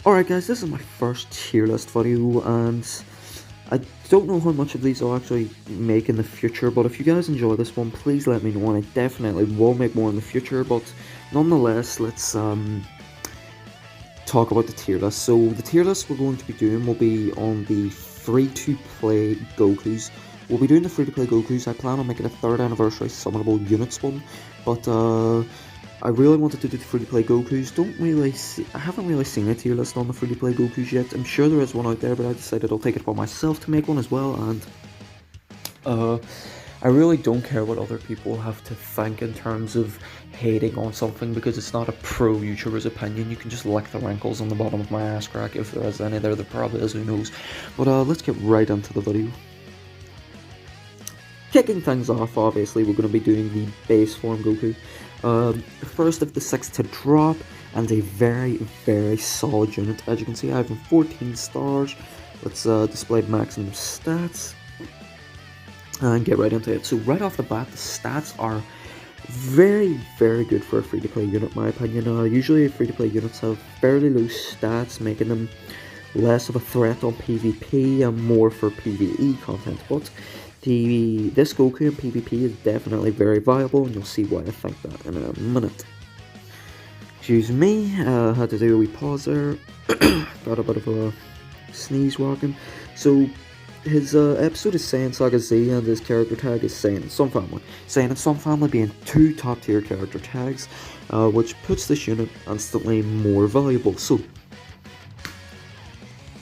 Alright guys, this is my first tier list video, and I don't know how much of these I'll actually make in the future, but if you guys enjoy this one, please let me know, and I definitely will make more in the future. But nonetheless, let's talk about the tier list. So the tier list we're going to be doing will be on the free-to-play Gokus. We'll be doing the free-to-play Gokus. I plan on making a 3rd anniversary summonable units one, but I really wanted to do the free-to-play Gokus. I haven't really seen a tier list on the free-to-play Gokus yet. I'm sure there is one out there, but I decided I'll take it upon myself to make one as well, and I really don't care what other people have to think in terms of hating on something, because it's not a pro YouTuber's opinion. You can just lick the wrinkles on the bottom of my ass crack if there is any there. There probably is, who knows. But let's get right into the video. Kicking things off, obviously, we're going to be doing the base form Goku. First of the 6 to drop, and a very, very solid unit. As you can see, I have 14 stars. Let's display maximum stats and get right into it. So right off the bat, the stats are very, very good for a free-to-play unit, in my opinion. Usually free-to-play units have fairly low stats, making them less of a threat on PvP and more for PvE content, but this Goku in PvP is definitely very viable, and you'll see why I think that in a minute. Excuse me, had to do a wee pause there. Got a bit of a sneeze walking. So his episode is Saiyan Saga Z, and his character tag is Saiyan and Some Family. Saiyan and Some Family being 2 top tier character tags, which puts this unit instantly more valuable. So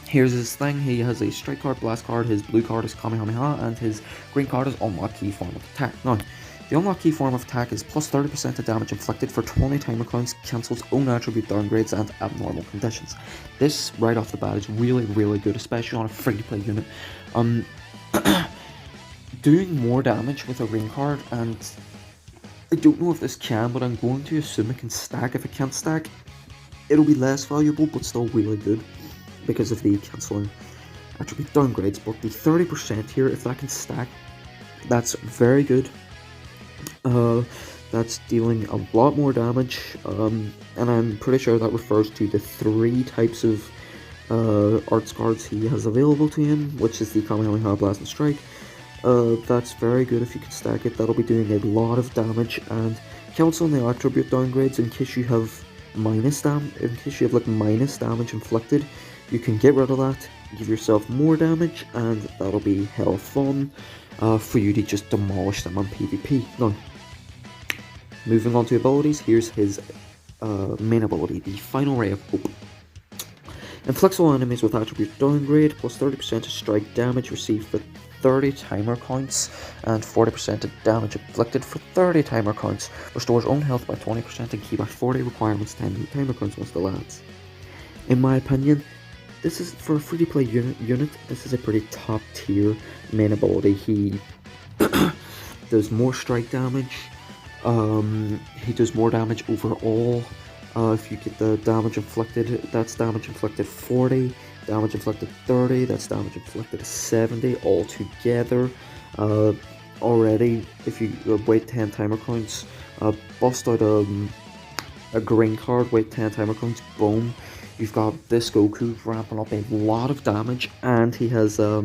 here's his thing. He has a strike card, blast card, his blue card is Kamehameha, and his green card is unlock key form of attack. Now, the unlock key form of attack is plus 30% of damage inflicted for 20 timer counts, cancels own attribute downgrades and abnormal conditions. This, right off the bat, is really, really good, especially on a free-to-play unit. Doing more damage with a green card, and I don't know if this can, but I'm going to assume it can stack. If it can't stack, it'll be less valuable, but still really good, because of the cancelling attribute downgrades. But the 30% here, if that can stack, that's very good. That's dealing a lot more damage, and I'm pretty sure that refers to the 3 types of arts cards he has available to him, which is the Kamehameha, Blast and Strike. That's very good if you can stack it. That'll be doing a lot of damage, and cancelling the attribute downgrades in case you have minus damage inflicted. You can get rid of that, give yourself more damage, and that'll be hell fun for you to just demolish them on PvP. Now, moving on to abilities, here's his main ability, the Final Ray of Hope. Inflicts all enemies with attribute downgrade, plus 30% of strike damage received for 30 timer counts, and 40% of damage inflicted for 30 timer counts. Restores own health by 20% and ki by 40, requirements 10 timer counts once the lands. In my opinion, this is, for a free-to-play unit, this is a pretty top tier main ability. He does more strike damage, he does more damage overall. If you get the damage inflicted, that's damage inflicted 40, damage inflicted 30, that's damage inflicted 70 altogether. Already, if you wait 10 timer counts, bust out a green card, wait 10 timer counts, boom. You've got this Goku ramping up a lot of damage, and he has a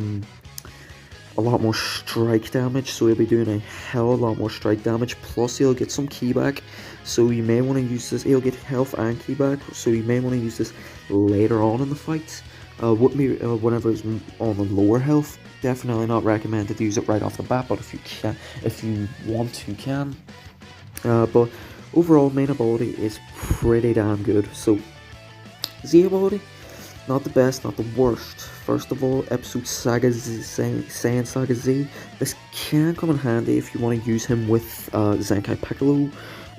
lot more strike damage, so he'll be doing a hell of a lot more strike damage, plus he'll get some ki back, so you may want to use this. He'll get health and ki back, so you may want to use this later on in the fight. Whenever it's on the lower health, definitely not recommended to use it right off the bat, but if you want to, you can. But overall, main ability is pretty damn good. So Z ability, not the best, not the worst. First of all, episode Saga Z, Saiyan Saga Z. This can come in handy if you want to use him with Zenkai Piccolo.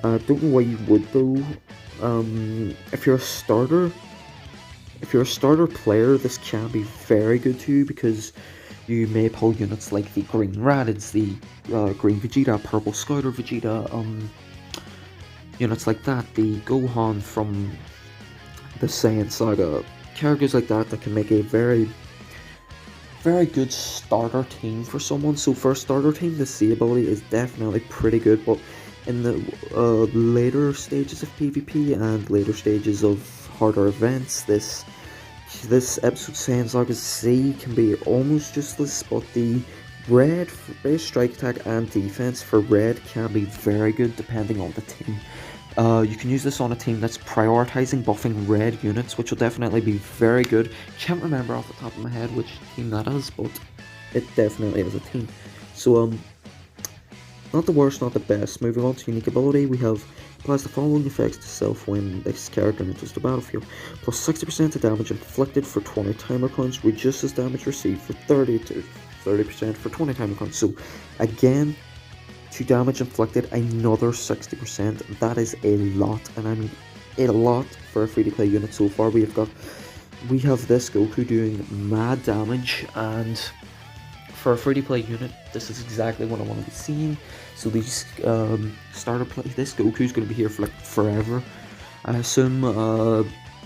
Don't know why you would though. If you're a starter player, this can be very good too, because you may pull units like the Green Raditz, the Green Vegeta, Purple Scouter Vegeta, units like that, the Gohan from the Saiyan Saga, characters like that can make a very, very good starter team for someone. So for a starter team, the C ability is definitely pretty good, but in the later stages of PvP and later stages of harder events, this this episode Saiyan's Saga Z can be almost useless, but the red base strike attack and defense for red can be very good depending on the team. You can use this on a team that's prioritizing buffing red units, which will definitely be very good. Can't remember off the top of my head which team that is, but it definitely is a team. So not the worst, not the best. Moving on to unique ability, we have applies the following effects to self when this character enters the battlefield. Plus 60% to damage inflicted for 20 timer counts, reduces damage received for 30% for 20 timer counts. So again, to damage inflicted, another 60%. That is a lot, and I mean a lot for a free-to-play unit so far. We have this Goku doing mad damage, and for a free-to-play unit, this is exactly what I want to be seeing. So these this Goku is going to be here for like forever. I assume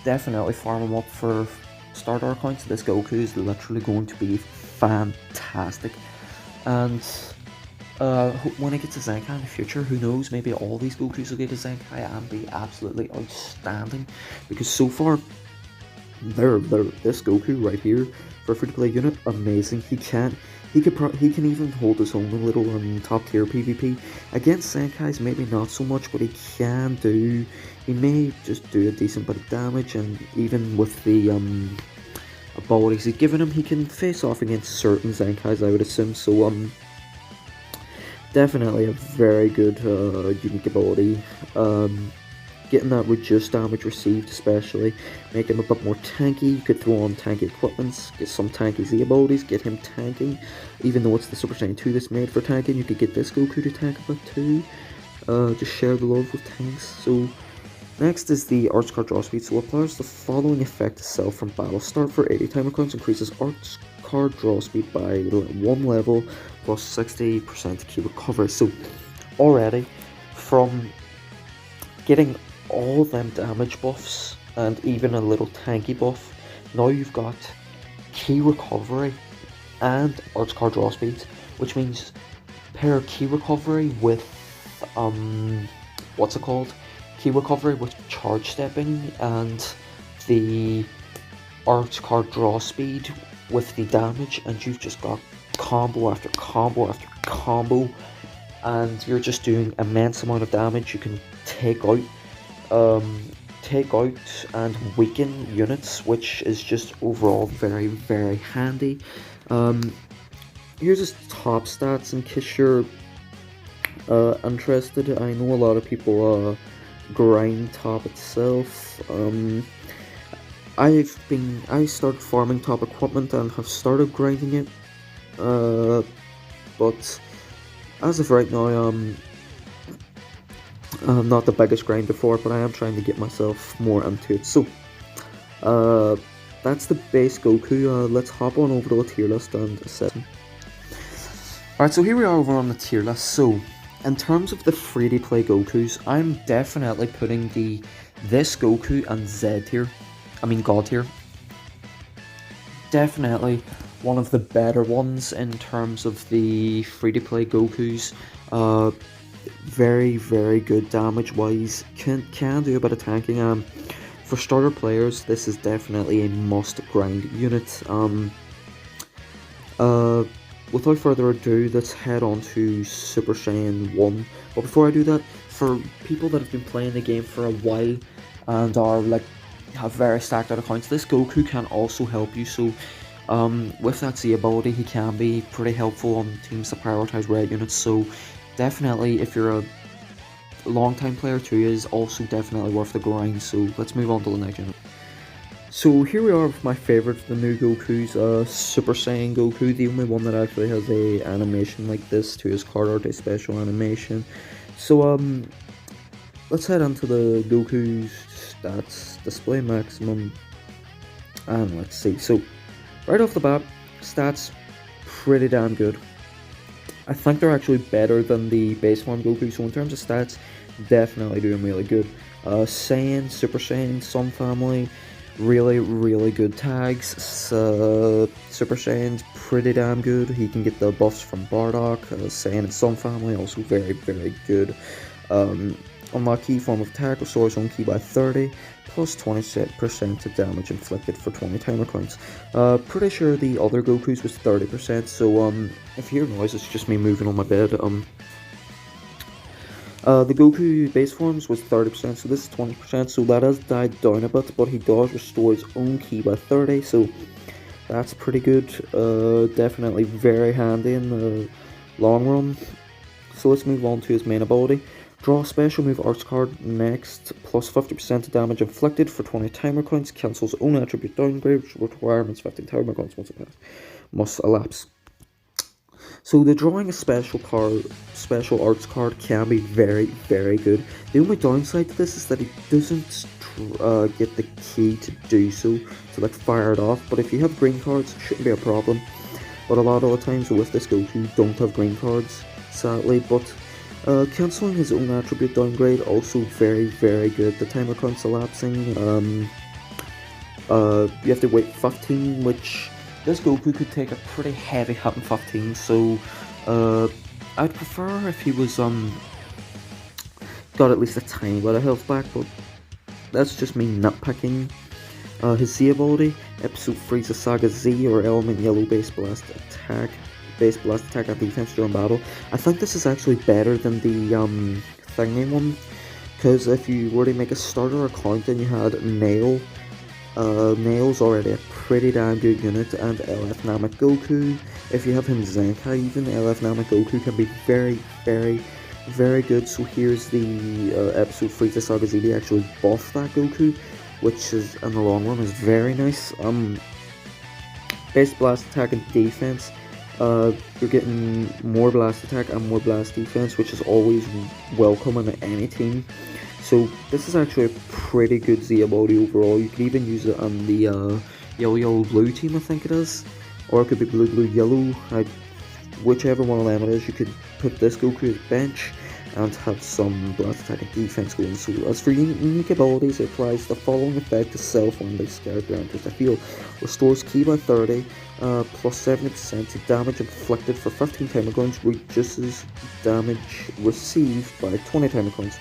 definitely farm him up for starter accounts. This Goku is literally going to be fantastic. And when I get to Zenkai in the future, who knows, maybe all these Gokus will get to Zenkai and be absolutely outstanding. Because so far, this Goku right here for a free-to-play unit, amazing. He can even hold his own a little on top tier PvP. Against Zenkais, maybe not so much, but he may just do a decent bit of damage, and even with the abilities he's given him, he can face off against certain Zenkais, I would assume. So definitely a very good unique ability. Getting that reduced damage received, especially, make him a bit more tanky. You could throw on tanky equipments, get some tanky Z abilities, get him tanking. Even though it's the Super Saiyan 2 that's made for tanking, you could get this Goku to tank a bit too. Just share the love with tanks. So next is the Arts Card Draw Speed. So applies the following effect to self from battle start for 80 timer counts, increases Arts Card Draw Speed by 1 level, plus 60% key recovery. So already, from getting all them damage buffs and even a little tanky buff, now you've got key recovery and Arts Card Draw Speed, which means pair key recovery with key recovery with charge stepping, and the Arts Card Draw Speed with the damage, and you've just got combo after combo after combo, and you're just doing immense amount of damage. You can take out and weaken units, which is just overall very, very handy. Here's his top stats in case you're interested. I know a lot of people grind top itself. I started farming top equipment and have started grinding it, but as of right now, I'm not the biggest grinder for it, but I am trying to get myself more into it. So, that's the base Goku. Let's hop on over to the tier list and assess him. Alright, so here we are over on the tier list. So, in terms of the free-to-play Gokus, I'm definitely putting this Goku and God tier. Definitely one of the better ones in terms of the free-to-play Gokus. Very, very good damage wise. Can do a bit of tanking. For starter players, this is definitely a must grind unit. Without further ado, let's head on to Super Saiyan 1. But before I do that, for people that have been playing the game for a while and are have very stacked out accounts, this Goku can also help you. So with that Z ability, he can be pretty helpful on teams that prioritize red units. So definitely, if you're a long time player too, is also definitely worth the grind. So let's move on to the next unit. So here we are with my favourite of the new Gokus, Super Saiyan Goku, the only one that actually has a animation like this to his card art, a special animation. So let's head on to the Goku's stats, display maximum, and let's see. So right off the bat, stats pretty damn good. I think they're actually better than the base one Goku, so in terms of stats, definitely doing really good. Saiyan, Super Saiyan, Sun Family, really, really good tags. Super Saiyan's pretty damn good. He can get the buffs from Bardock. Saiyan and Sun Family, also very, very good. Unlock key form of attack, restores own key by 30, plus 20% to damage inflicted for 20 timer counts. Pretty sure the other Goku's was 30%, so if you hear noise, it's just me moving on my bed. The Goku base forms was 30%, so this is 20%, so that has died down a bit, but he does restore his own ki by 30, so that's pretty good. Definitely very handy in the long run. So let's move on to his main ability. Draw a special move arts card next, plus 50% to damage inflicted for 20 timer counts, cancels own attribute downgrade, requirements 15 timer counts once it must elapse. So the drawing a special arts card can be very, very good. The only downside to this is that he doesn't get the key to do so, to like fire it off. But if you have green cards, it shouldn't be a problem. But a lot of the times with this Goku, don't have green cards, sadly. But cancelling his own attribute downgrade, also very, very good. The timer counts elapsing. You have to wait 15, which this Goku could take a pretty heavy hit in 15, so I'd prefer if he was got at least a tiny bit of health back, but that's just me nitpicking. His Z ability, Episode Frieza Saga Z, or Element Yellow Base Blast Attack and defense during battle. I think this is actually better than the thingy one, because if you were to make a starter account and you had Nail's already a pretty damn good unit, and LF Namek Goku. If you have him Zenkai even, LF Namek Goku can be very, very, very good. So here's the Episode Frieza Saga Z. They actually buff that Goku, which is, in the long run, is very nice. Base blast attack and defense. You're getting more blast attack and more blast defense, which is always welcome in any team. So this is actually a pretty good Z ability overall. You could even use it on the yellow blue team, I think it is, or it could be blue yellow. Whichever one of them it is, you could put this Goku as bench and have some blast attack and defense going. So as for unique abilities, it applies the following effect to self when this character enters the field. Restores ki by 30, plus 70% to damage inflicted for 15 timer counts, reduces damage received by 20 timer counts,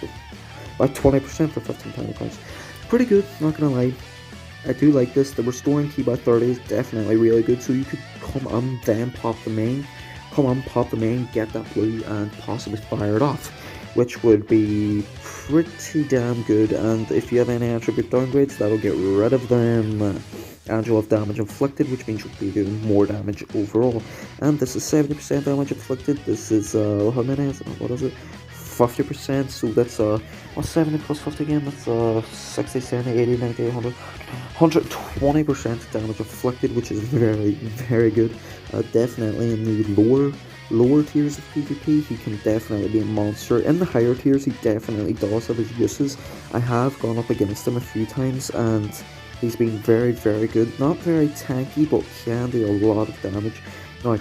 by 20% for 15 timer counts. Pretty good, not gonna lie. I do like this. The restoring ki by 30 is definitely really good, so you could come on, then pop the main, get that blue, and possibly fire it off, which would be pretty damn good. And if you have any attribute downgrades, that'll get rid of them. And you'll have damage inflicted, which means you'll be doing more damage overall. And this is 70% damage inflicted. This is how many is it? What is it? 50%, so that's what's 70 plus 50 again? That's 60, 70, 80, 90, 100, 120% damage inflicted, which is very, very good. Definitely in the lower tiers of PvP, he can definitely be a monster. In the higher tiers, he definitely does have his uses. I have gone up against him a few times, and he's been very, very good. Not very tanky, but can do a lot of damage. Now,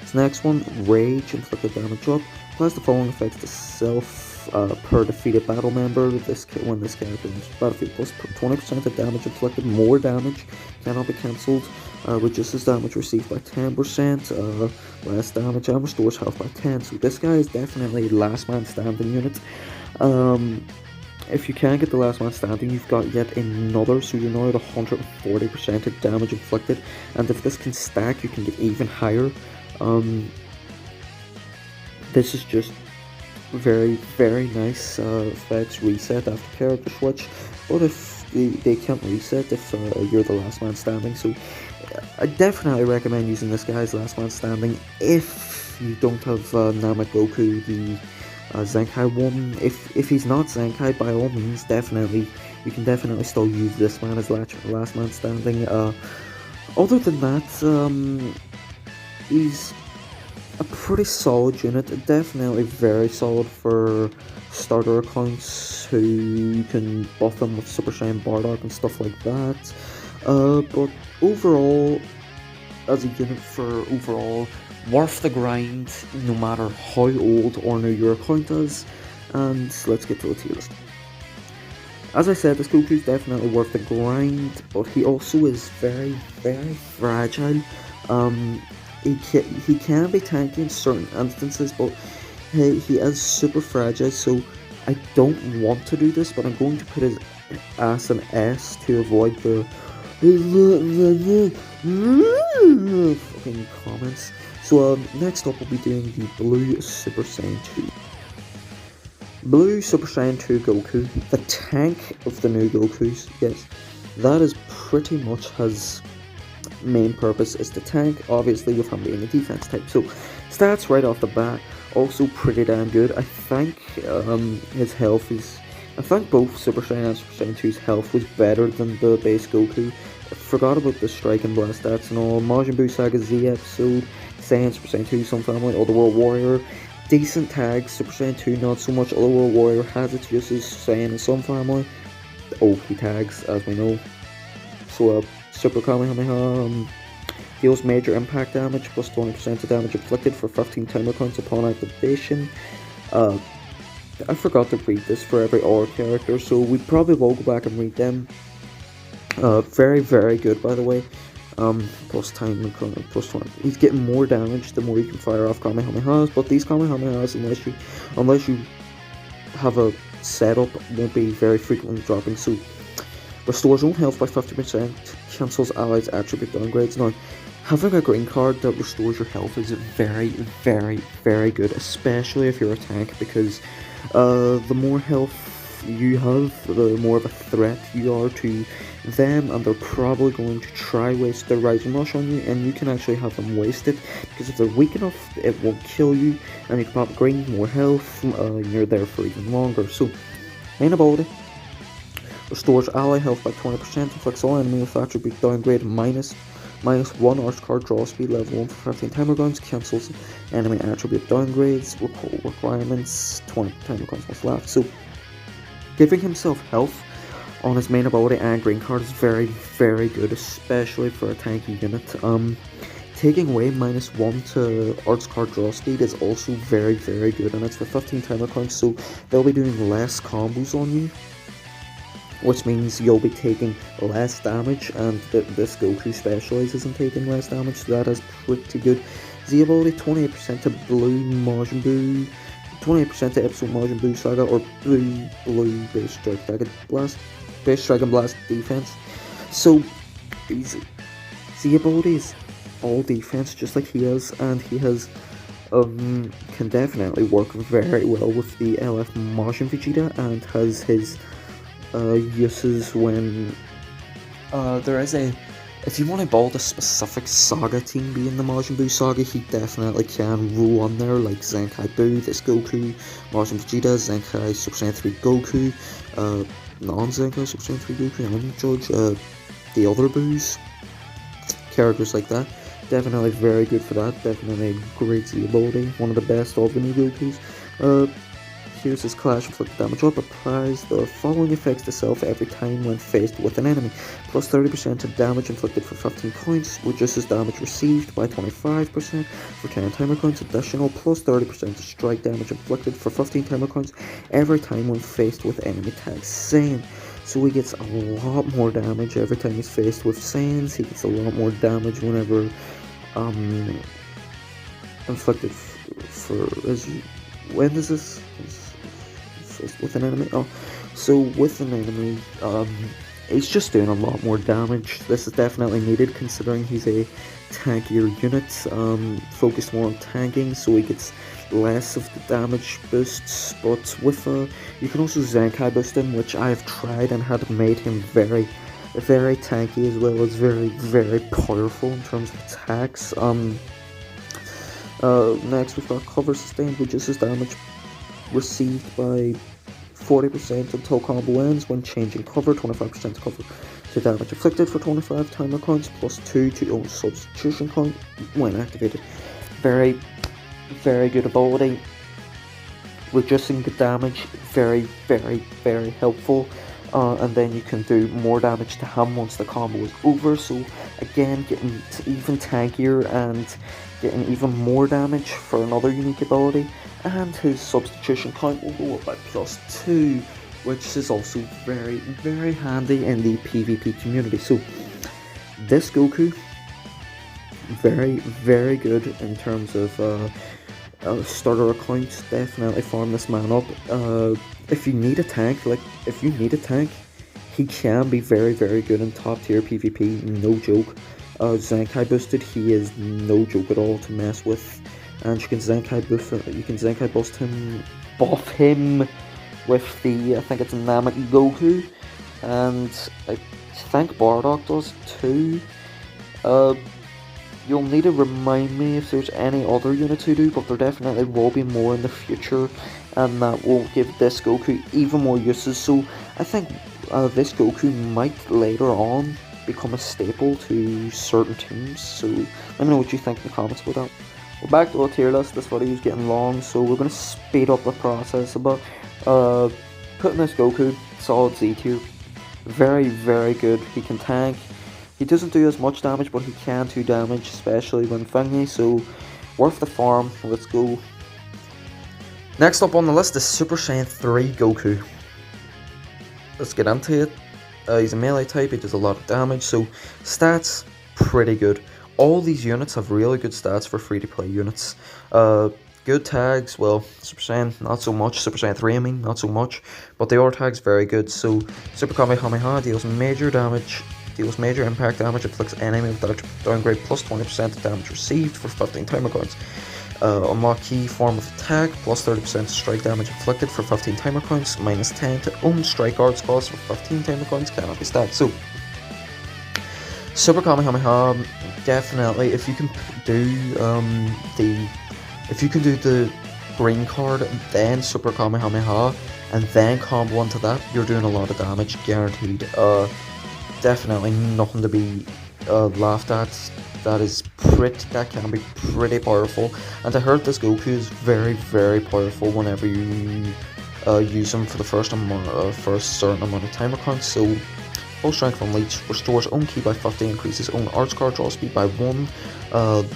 this next one, Rage, inflicted damage up. Applies the following effects to self per defeated battle member. When this character enters the battlefield, plus 20% of damage inflicted, more damage, cannot be cancelled. Reduces damage received by 10%, less damage, and restores health by 10. So this guy is definitely last man standing unit. If you can get the last man standing, you've got yet another, so you're now at 140% of damage inflicted, and if this can stack, you can get even higher. This is just very, very nice effects. Reset after character switch, but if they can't reset if you're the last man standing, so I definitely recommend using this guy as last man standing if you don't have Namek Goku, the Zenkai one. If he's not Zenkai, by all means, definitely you can definitely still use this man as last man standing. Other than that, he's a pretty solid unit, definitely very solid for starter accounts who can buff them with Super Saiyan Bardock and stuff like that. But overall, as a unit worth the grind, no matter how old or new your account is. And let's get to the tier list. As I said, this Goku is definitely worth the grind, but he also is very, very fragile. He can be tanky in certain instances, but he is super fragile, so I don't want to do this, but I'm going to put his as an S to avoid the fucking comments. So next up we'll be doing the Blue Super Saiyan 2. Blue Super Saiyan 2 Goku, the tank of the new Gokus. Yes, that is pretty much his main purpose, is the tank, obviously with him being a defense type. So stats right off the bat, also pretty damn good. I think his health is, I think both Super Saiyan and Super Saiyan 2's health was better than the base Goku. I forgot about the Strike and Blast stats and all. Majin Buu Saga Z episode, Saiyan Super Saiyan 2, Some Family, Otherworld Warrior. Decent tags, Super Saiyan 2 not so much, Otherworld Warrior has its uses, Saiyan and Some Family. OP tags, as we know. So Super Kamehameha deals major impact damage, plus 20% of damage inflicted for 15 timer counts upon activation. I forgot to read this for every R character, so we probably will go back and read them. Very, very good, by the way. Plus time, plus 20. He's getting more damage the more you can fire off Kamehamehas, but these Kamehamehas, unless you have a setup, won't be very frequently dropping. So restores own health by 50%, cancels allies' attribute downgrades. Now, having a green card that restores your health is very, very, very good, especially if you're a tank, because the more health you have, the more of a threat you are to them, and they're probably going to try waste their Rising Rush on you, and you can actually have them waste it, because if they're weak enough, it won't kill you, and you can pop green, more health, you're there for even longer. So, main ability. Restores ally health by 20%, inflicts all enemy with attribute downgrade -1 arch card draw speed level 1 for 15 timer rounds, cancels enemy attribute downgrades, requirements, 20 timer rounds must left. So giving himself health on his main ability and green card is very, very good, especially for a tanky unit. Taking away -1 to arts card draw speed is also very, very good, and it's for 15 timer counts, so they'll be doing less combos on you, which means you'll be taking less damage, and this Goku specializes in taking less damage, so that is pretty good. Z ability, 28% to Blue Majin Buu, 28% to Episode Majin Buu Saga, or Blue Base Strike and Blast defense. So easy. Z ability is all defense, just like he is, and he has can definitely work very well with the LF Majin Vegeta, and has his uses when there is a, if you want to build a specific saga team being the Majin Buu saga, he definitely can roll on there, like Zenkai Buu, this Goku, Majin Vegeta, Zenkai Super Saiyan 3 Goku, non-Zenkai Super Saiyan 3 Goku, I don't judge, the other Boos, characters like that. Definitely very good for that, definitely a great Z ability, one of the best of the new Gokus. Here's his clash inflicted damage up, applies the following effects to self every time when faced with an enemy. Plus 30% to damage inflicted for 15 points, reduces damage received by 25% for 10 timer counts, additional plus 30% to strike damage inflicted for 15 timer counts every time when faced with enemy tags Saiyan. So he gets a lot more damage every time he's faced with Saiyans, he gets a lot more damage whenever inflicted for when is this? With an enemy? Oh, so with an enemy, he's just doing a lot more damage. This is definitely needed considering he's a tankier unit, focused more on tanking, so he gets less of the damage boosts, but with you can also Zenkai boost him, which I have tried and had made him very, very tanky, as well as very, very powerful in terms of attacks. Next we've got cover sustained, reduces damage received by 40% until combo ends when changing cover, 25% to cover to damage inflicted for 25 timer counts, plus 2 to own substitution count when activated. Very, very good ability. Reducing the damage, very, very, very helpful. And then you can do more damage to him once the combo is over, so again getting even tankier and getting even more damage for another unique ability. And his substitution count will go up by plus 2, which is also very, very handy in the PvP community. So this Goku, very, very good in terms of starter account. Definitely farm this man up. if you need a tank, he can be very, very good in top tier PvP, no joke. Zenkai boosted, he is no joke at all to mess with, and you can Zenkai buff him with the, I think it's Namek Goku, and I think Bardock does too. You'll need to remind me if there's any other units who do, but there definitely will be more in the future, and that will give this Goku even more uses. So I think this Goku might later on become a staple to certain teams. So let me know what you think in the comments about that. We're back to a tier list. This video is getting long, so we're going to speed up the process about putting this Goku solid Z tier. Very, very good. He can tank. He doesn't do as much damage, but he can do damage, especially when thingy, so worth the farm. Let's go. Next up on the list is Super Saiyan 3 Goku. Let's get into it. He's a melee type, he does a lot of damage, so stats, pretty good. All these units have really good stats for free-to-play units. Good tags, well, Super Saiyan, not so much. Super Saiyan 3, I mean, not so much. But the other tags, very good. So, Super Kamehameha deals major damage, deals major impact damage, inflicts enemy with downgrade plus 20% of damage received for 15 timer counts. Unlock key form of attack, plus 30% strike damage inflicted for 15 timer counts, minus 10 to own strike arts cost for 15 timer counts, cannot be stacked. So, Super Kamehameha, definitely, if you can do the green card, then Super Kamehameha, and then combo onto that, you're doing a lot of damage, guaranteed. Definitely nothing to be laughed at. That can be pretty powerful. And I heard this Goku is very, very powerful whenever you use him for the first certain amount of timer counts. So, full strength from Leech, restores own ki by 50, increases own arts card draw speed by 1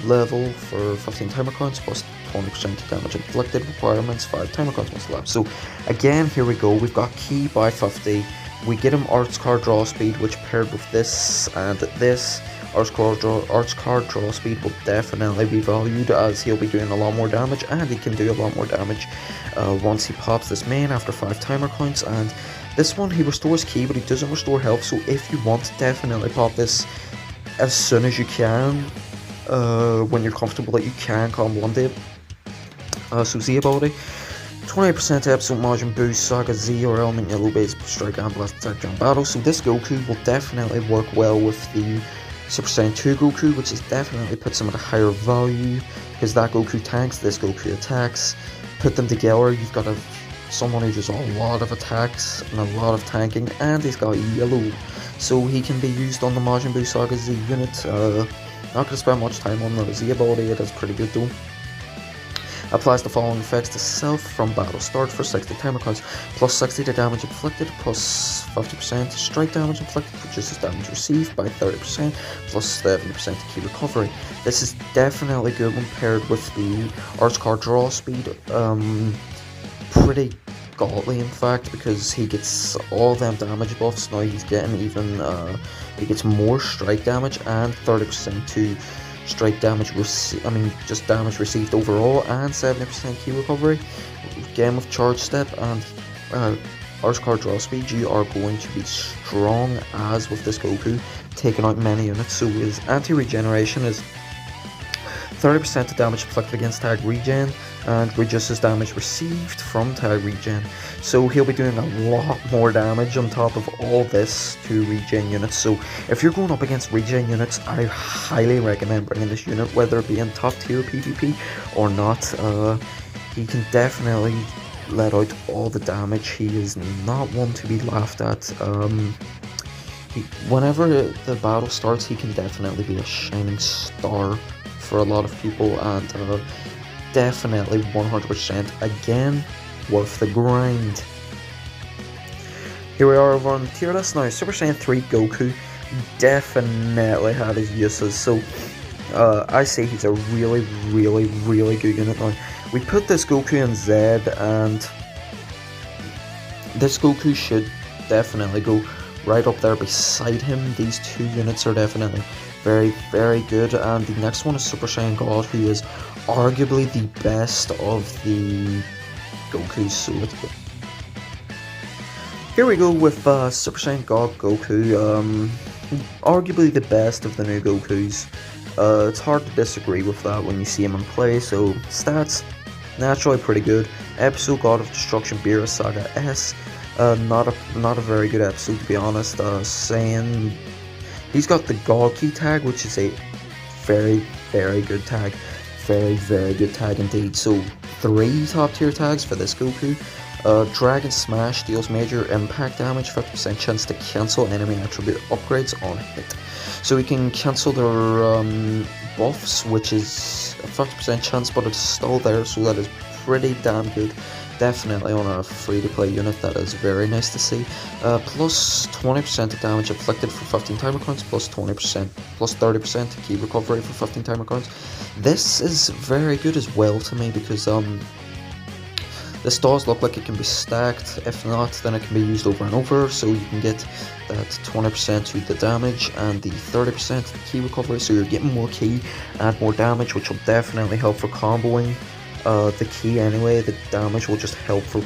level for 15 timer counts, plus 20% damage inflicted, requirements 5 timer counts must elapse. So again, here we go, we've got ki by 50, we get him arts card draw speed, which paired with this and this, arts card draw speed will definitely be valued, as he'll be doing a lot more damage, and he can do a lot more damage once he pops this main after 5 timer counts. And this one, he restores ki, but he doesn't restore health, so if you want, definitely pop this as soon as you can, when you're comfortable that you can combo one day. So Z ability, 28% episode margin boost, Saga Z or element yellow base strike and blast attack during battle. So this Goku will definitely work well with the Super Saiyan 2 Goku, which is definitely puts him at a higher value, because that Goku tanks, this Goku attacks. Put them together, you've got someone who does a lot of attacks and a lot of tanking, and he's got yellow, so he can be used on the Majin Buu Saga Z unit. Not going to spend much time on the Z ability, it is pretty good though. Applies the following effects to self from battle start for 60 timer counts, plus 60 to damage inflicted, plus 50% strike damage inflicted, reduces damage received by 30%, plus 70% to ki recovery. This is definitely good when paired with the arts card draw speed. Pretty godly in fact, because he gets all them damage buffs. Now he's getting even he gets more strike damage and 30% to strike damage just damage received overall, and 70% ki recovery. Again, with charge step and arts card draw speed, you are going to be strong as with this Goku, taking out many units. So his anti-regeneration is 30% to damage inflicted against tag regen, and reduces damage received from tag regen. So he'll be doing a lot more damage on top of all this to regen units. So if you're going up against regen units, I highly recommend bringing this unit, whether it be in top tier PvP or not. He can definitely let out all the damage. He is not one to be laughed at. Whenever the battle starts, he can definitely be a shining star for a lot of people, and definitely 100% again worth the grind. Here we are over on the tier list now. Super Saiyan 3 Goku definitely had his uses, so I say he's a really, really, really good unit now. We put this Goku in Z, and this Goku should definitely go right up there beside him. These two units are definitely very, very good, and the next one is Super Saiyan God, who is arguably the best of the Gokus. So let's go. Here we go with Super Saiyan God Goku, arguably the best of the new Gokus. It's hard to disagree with that when you see him in play, so stats, naturally pretty good. Episode God of Destruction Beerus Saga S, not a very good episode to be honest. Saiyan, he's got the God Key tag, which is a very good tag. Very good tag indeed. So 3 top tier tags for this Goku. Dragon Smash deals major impact damage, 50% chance to cancel enemy attribute upgrades on hit. So we can cancel their buffs, which is a 50% chance, but it's still there, so that is pretty damn good. Definitely on a free-to-play unit, that is very nice to see. Plus 20% of damage inflicted for 15 timer counts, plus 20%, plus 30% key recovery for 15 timer counts. This is very good as well to me because this does look like it can be stacked. If not, then it can be used over and over, so you can get that 20% to the damage and the 30% key recovery, so you're getting more key and more damage, which will definitely help for comboing the key anyway. The damage will just help for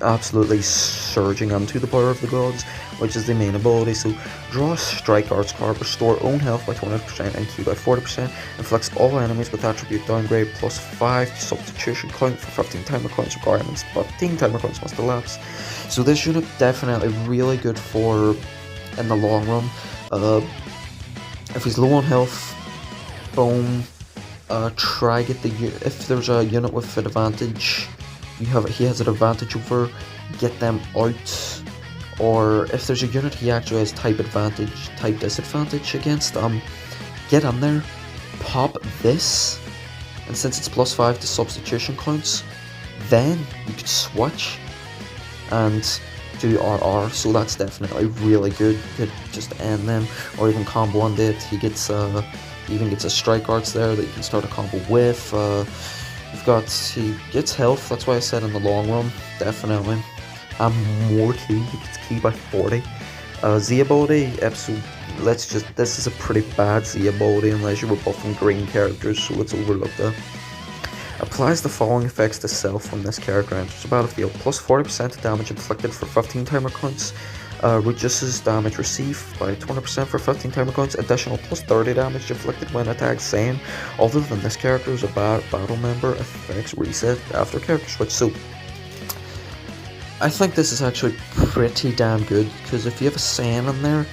absolutely surging onto the power of the gods, which is the main ability. So draw a strike arts card, restore own health by 20% and key by 40%, inflicts all enemies with attribute downgrade plus 5 to substitution count for 15 timer counts requirements, 15 timer counts must elapse. So this unit definitely really good for in the long run. If he's low on health, boom, try get the, if there's a unit with an advantage, he has an advantage over, get them out. Or if there's a unit he actually has type advantage, type disadvantage against, get in there, pop this, and since it's plus 5 to substitution counts, then you could switch and do RR, so that's definitely really good. You could just end them, or even combo on it. He gets even gets a strike arts there that you can start a combo with. He gets health, that's why I said in the long run, definitely. And more key, he gets key by 40. Z ability, episode, this is a pretty bad Z ability unless you were buffing green characters, so let's overlook that. Applies the following effects to self when this character enters the battlefield. Plus 40% of damage inflicted for 15 timer counts. Reduces damage received by 20% for 15 timer counts. Additional plus 30 damage inflicted when attacked Saiyan. Other than this character is a battle member, effects reset after character switch. So I think this is actually pretty damn good, because if you have a Saiyan in there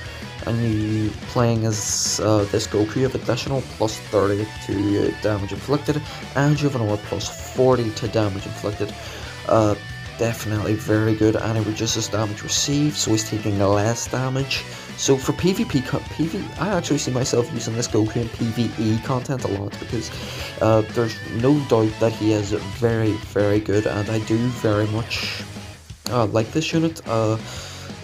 and you playing as this Goku, you have additional plus 30 to damage inflicted, and you have another plus 40 to damage inflicted. Definitely very good, and it reduces damage received, so he's taking less damage. So for PvP, I actually see myself using this Goku in PvE content a lot, because there's no doubt that he is very good, and I do very much like this unit.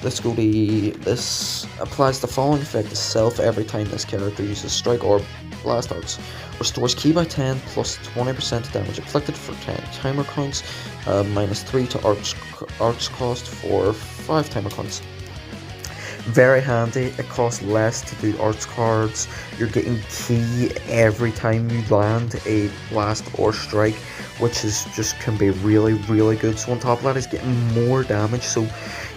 Let's go to this. Applies the following effect to self every time this character uses strike or blast arts. Restores ki by 10 plus 20% damage inflicted for 10 timer counts, minus 3 to arts cost for 5 timer counts. Very handy. It costs less to do arts cards. You're getting ki every time you land a blast or strike, which is just can be really good. So on top of that is getting more damage, so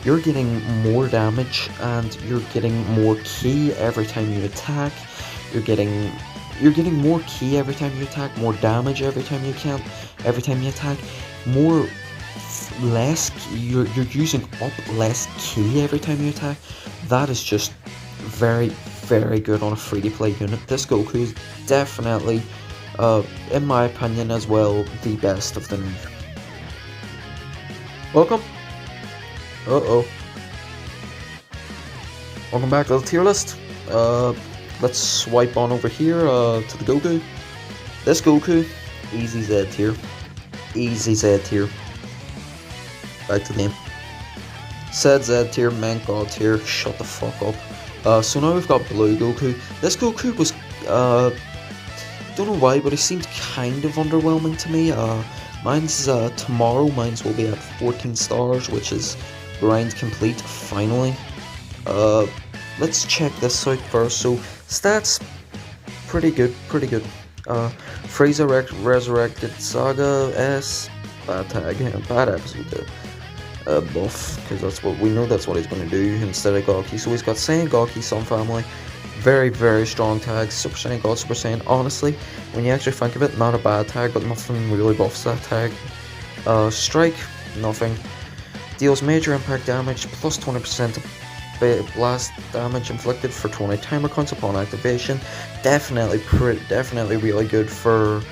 you're getting more damage and you're getting more ki every time you attack. You're getting more ki every time you attack, more damage every time you attack, you're using up less ki every time you attack. That is just very good on a free-to-play unit. This Goku is definitely, in my opinion as well, the best of the new. Welcome. Welcome back to the tier list. Let's swipe on over here to the Goku. This Goku, easy Z tier. Easy Z tier. Back to the name. Said Z tier, meant God tier, shut the fuck up. So now we've got Blue Goku. This Goku was, don't know why, but he seemed kind of underwhelming to me. Mine's, tomorrow, mine's will be at 14 stars, which is grind complete, finally. Let's check this out first. So, stats, pretty good. Frieza Resurrected Saga S, bad tag, bad episode. buff, because that's what we know, that's what he's going to do instead of Gaki. So he's got Saiyan, Gaki, Sun Family, very, very strong tags. Super Saiyan, God, Super Saiyan, honestly, when you actually think of it, not a bad tag, but nothing really buffs that tag. Strike, nothing. Deals major impact damage, plus 20% blast damage inflicted for 20 timer counts upon activation. Definitely really good for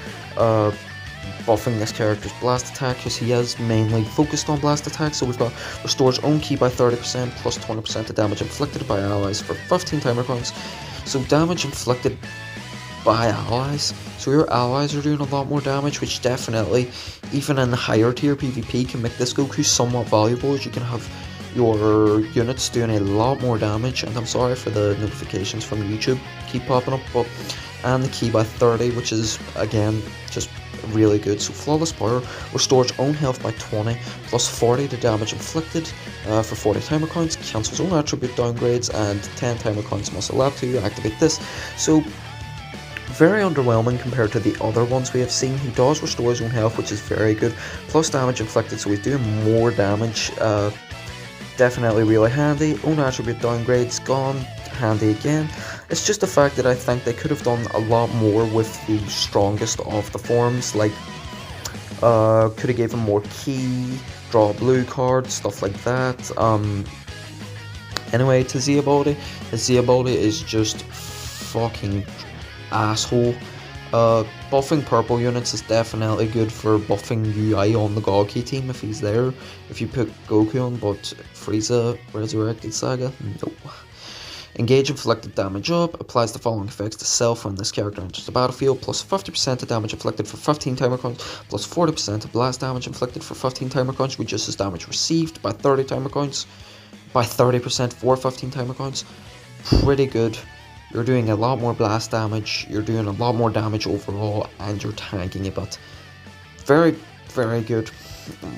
buffing this character's blast attack, because he is mainly focused on blast attack. So we've got restores own ki by 30%, plus 20% of damage inflicted by allies for 15 timer counts. So damage inflicted by allies, so your allies are doing a lot more damage, which definitely, even in the higher tier PvP, can make this Goku somewhat valuable, as you can have your units doing a lot more damage. And I'm sorry for the notifications from YouTube keep popping up, but and the ki by 30, which is again just really good. So Flawless Power restores own health by 20, plus 40 to damage inflicted for 40 timer counts, cancels own attribute downgrades, and 10 timer counts must allow to activate this. So very underwhelming compared to the other ones we have seen. He does restore his own health, which is very good, plus damage inflicted, so he's doing more damage. Definitely really handy. Own attribute downgrades gone, handy again. It's just the fact that I think they could have done a lot more with the strongest of the forms, like could have gave him more ki, draw a blue card, stuff like that. Anyway, to Z ability, his Z ability is just fucking asshole. Buffing purple units is definitely good for buffing UI on the Gaki team if he's there. If you put Goku on, but Frieza Resurrected Saga, no. Engage inflicted damage up, applies the following effects to self when this character enters the battlefield, plus 50% of damage inflicted for 15 timer counts, plus 40% of blast damage inflicted for 15 timer counts, reduces damage received by 30 timer counts, by 30% for 15 timer counts. Pretty good. You're doing a lot more blast damage, you're doing a lot more damage overall, and you're tanking a bit. Very, very good.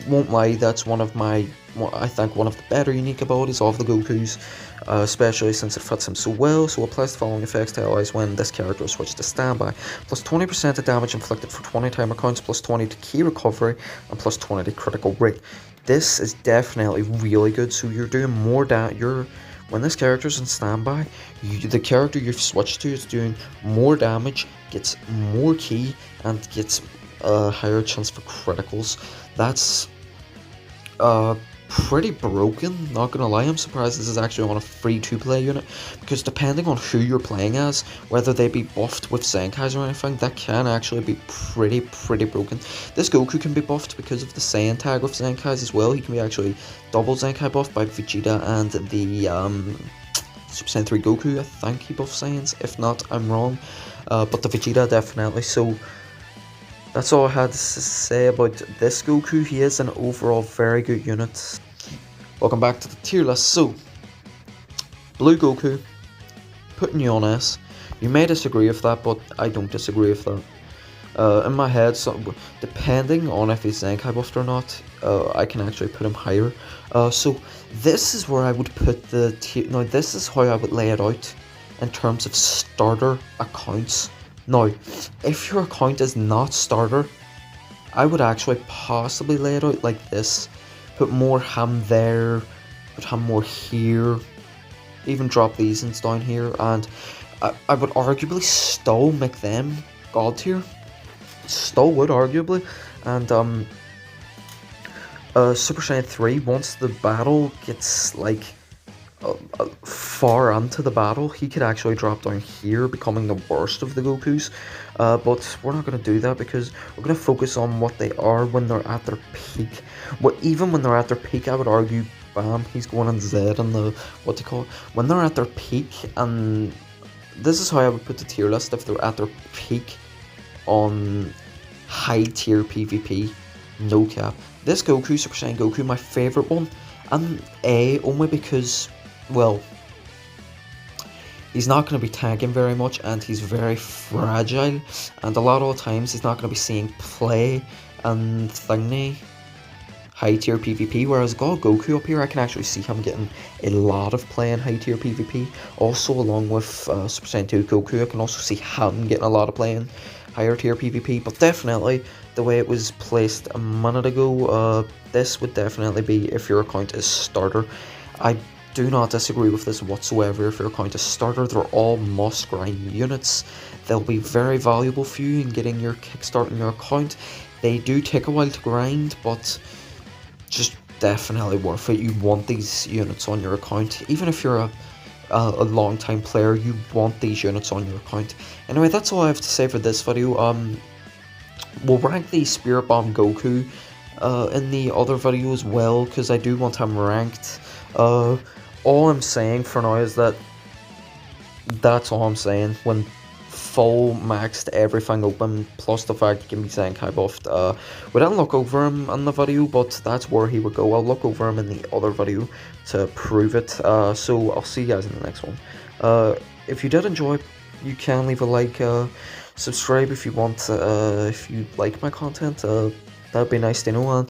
Won't lie, that's one of my, I think, one of the better unique abilities of the Gokus, especially since it fits him so well. So applies the following effects to allies when this character is switched to standby. Plus 20% of damage inflicted for 20 timer counts, plus 20 to ki recovery, and plus 20 to critical rate. This is definitely really good, so you're doing more when this character's in standby, the character you've switched to is doing more damage, gets more ki, and gets a higher chance for criticals. That's pretty broken, not gonna lie. I'm surprised this is actually on a free to play unit, because depending on who you're playing as, whether they be buffed with Zenkais or anything, that can actually be pretty broken. This Goku can be buffed because of the Saiyan tag with Zenkais as well. He can be actually double Zenkai buffed by Vegeta and the Super Saiyan 3 Goku. I think he buffs Saiyans, if not I'm wrong, but the Vegeta definitely. So that's all I had to say about this Goku. He is an overall very good unit. Welcome back to the tier list. So, Blue Goku, putting you on S. You may disagree with that, but I don't disagree with that. In my head, so, depending on if he's Zenkai buffed or not, I can actually put him higher. So, this is where I would put the tier. Now, this is how I would lay it out in terms of starter accounts. Now, if your account is not starter, I would actually possibly lay it out like this. Put more ham there, put ham more here, even drop these ones down here, and I would arguably still make them god tier. Still would, arguably. And Super Saiyan 3, once the battle gets like far into the battle, he could actually drop down here, becoming the worst of the Gokus. But we're not going to do that, because we're going to focus on what they are when they're at their peak. Even when they're at their peak, I would argue, bam, he's going on Z and the, what do you call it? When they're at their peak, and this is how I would put the tier list if they're at their peak on high tier PvP, no cap. This Goku, Super Saiyan Goku, my favourite one, and only because, well, he's not going to be tanking very much, and he's very fragile, and a lot of the times he's not going to be seeing play and thingy high tier PvP, whereas God Goku up here, I can actually see him getting a lot of play in high tier PvP. Also, along with Super Saiyan 2 Goku, I can also see him getting a lot of play in higher tier PvP, but definitely the way it was placed a minute ago, this would definitely be if your account is starter. I do not disagree with this whatsoever. If your account is starter, they're all must grind units. They'll be very valuable for you in getting your kickstart in your account. They do take a while to grind, but just definitely worth it. You want these units on your account. Even if you're a long time player, you want these units on your account. Anyway, that's all I have to say for this video. We'll rank the Spirit Bomb Goku in the other video as well, because I do want him ranked. All I'm saying for now is that's all I'm saying. When full maxed everything open, plus the fact he can be Zenkai buffed, we didn't look over him in the video, but that's where he would go. I'll look over him in the other video to prove it. So I'll see you guys in the next one. If you did enjoy, you can leave a like, subscribe if you want, if you like my content, that'd be nice to know.